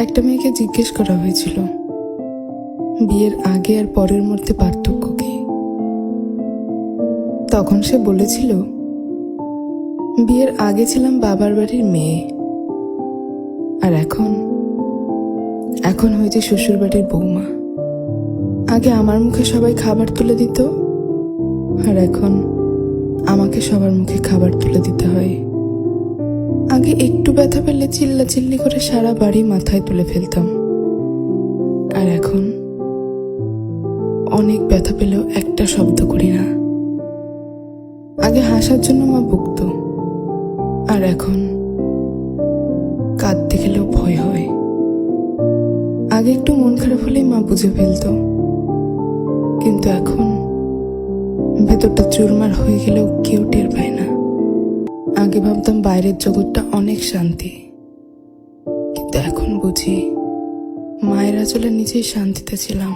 একটা মেয়েকে জিজ্ঞেস করা হয়েছিল বিয়ের আগে আর পরের মধ্যে পার্থক্য কি। তখন সে বলেছিল, বিয়ের আগে ছিলাম বাবার বাড়ির মেয়ে, আর এখন হয়েছে শ্বশুর বাড়ির বৌমা। আগে আমার মুখে সবাই খাবার তুলে দিত, আর এখন আমাকে সবার মুখে খাবার তুলে দিতে হয়। আগে একটু ব্যথা পেলে চিল্লাচিল্লি করে সারা বাড়ি মাথায় তুলে ফেলতাম, আর এখন অনেক ব্যথা পেলেও একটা শব্দ করি না। আগে হাসার জন্য মা বকতো, আর এখন কাঁদতে গেলেও ভয় হয়। আগে একটু মন খারাপ হলেই মা বুঝে ফেলতো, কিন্তু এখন ভেতরটা চুরমার হয়ে গেলেও কেউ টের পায় না। আগে ভাবতাম বাইরের জগৎটা অনেক শান্তি, কিন্তু এখন বুঝি মায়ের আঁচলে নিজেই শান্তিতে ছিলাম।